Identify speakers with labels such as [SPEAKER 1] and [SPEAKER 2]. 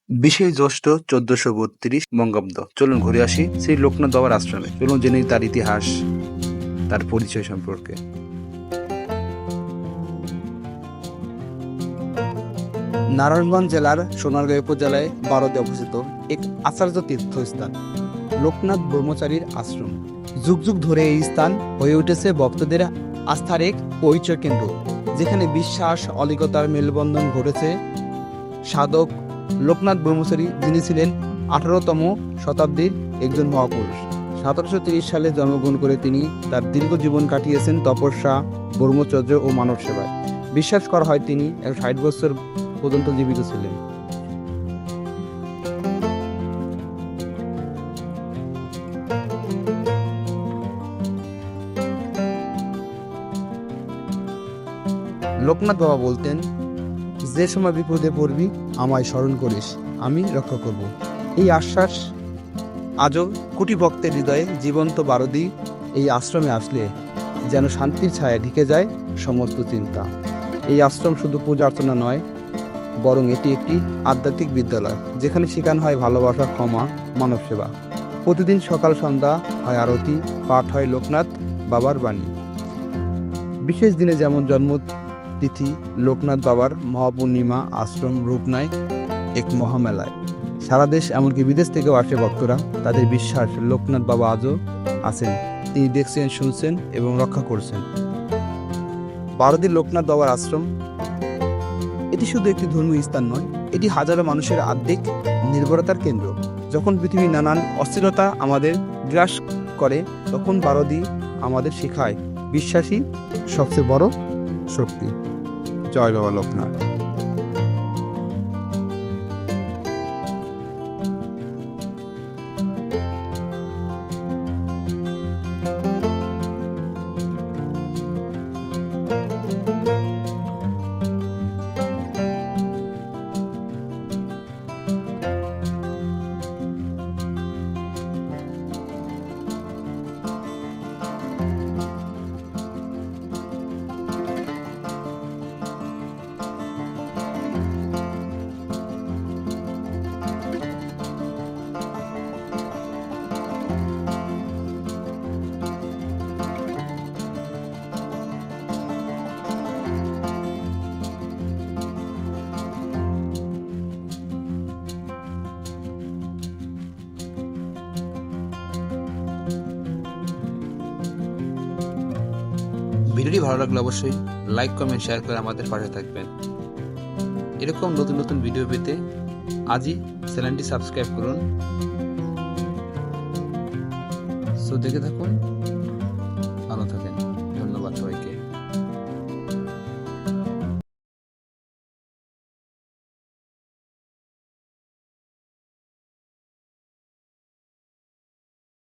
[SPEAKER 1] ২০শে জ্যৈষ্ঠ ১৪৩২ বঙ্গাব্দ। চলুন ঘুরে আসি শ্রী লোকনাথ বাবার আশ্রমে। চলুন জেনে নিই তার ইতিহাস, তার পরিচয় সম্পর্কে।
[SPEAKER 2] নারায়ণগঞ্জ জেলার সোনারগাঁও উপজেলায় বারোতে অবস্থিত এক আচার্য তীর্থস্থান লোকনাথ ব্রহ্মচারীর আশ্রম। যুগ যুগ ধরে এই স্থান হয়ে উঠেছে ভক্তদের আস্থার এক পরিচয় কেন্দ্র, যেখানে বিশ্বাস অলিকতার মেলবন্ধন ঘটেছে। সাধক লোকনাথ ব্রহ্মচারী, যিনি ছিলেন 18তম শতাব্দীর একজন মহাপুরুষ। 1730 সালে জন্মগ্রহণ করে তিনি তার দীর্ঘ জীবন কাটিয়েছেন তপস্যা, ব্রহ্মচর্য ও মানব সেবায়। বিশ্বাস করা হয় তিনি 160 বছর পর্যন্ত জীবিত ছিলেন। লোকনাথ বাবা বলতেন, যে সময় বিপদে পড়বি আমায় স্মরণ করিস, আমি রক্ষা করব। এই আশ্বাস আজও কোটি ভক্তের হৃদয়ে জীবন্ত। বারদি এই আশ্রমে আসলে যেন শান্তির ছায়া ঢেকে যায় সমস্ত চিন্তা। এই আশ্রম শুধু পূজা অর্চনা নয়, বরং এটি একটি আধ্যাত্মিক বিদ্যালয়, যেখানে শেখানো হয় ভালোবাসা, ক্ষমা, মানব সেবা। প্রতিদিন সকাল সন্ধ্যা হয় আরতি, পাঠ হয় লোকনাথ বাবার বাণী। বিশেষ দিনে যেমন জন্মতিথি লোকনাথ বাবার মহাপূর্ণিমা, আশ্রম রূপ নেয় এক মহামেলায়। সারা দেশ এমনকি বিদেশ থেকেও আসে ভক্তরা। তাদের বিশ্বাস লোকনাথ বাবা আজও আছেন, তিনি দেখছেন, শুনছেন এবং রক্ষা করছেন। বারোদির লোকনাথ বাবার আশ্রম এটি শুধু একটি ধর্মীয় স্থান নয়, এটি হাজারো মানুষের আধ্যাত্মিক নির্ভরতার কেন্দ্র। যখন পৃথিবীর নানান অস্থিরতা আমাদের গ্রাস করে, তখন বারদি আমাদের শেখায় বিশ্বাসী সবচেয়ে বড় শক্তি। জয় বাবা লোকনাথ।
[SPEAKER 1] ভিডিওটি ভালো লাগলে অবশ্যই লাইক, কমেন্ট, শেয়ার করে আমাদের পাশে থাকবেন। এরকম নতুন নতুন ভিডিও পেতে আজই চ্যানেলটি সাবস্ক্রাইব করুন। সো দেখে থাকুন।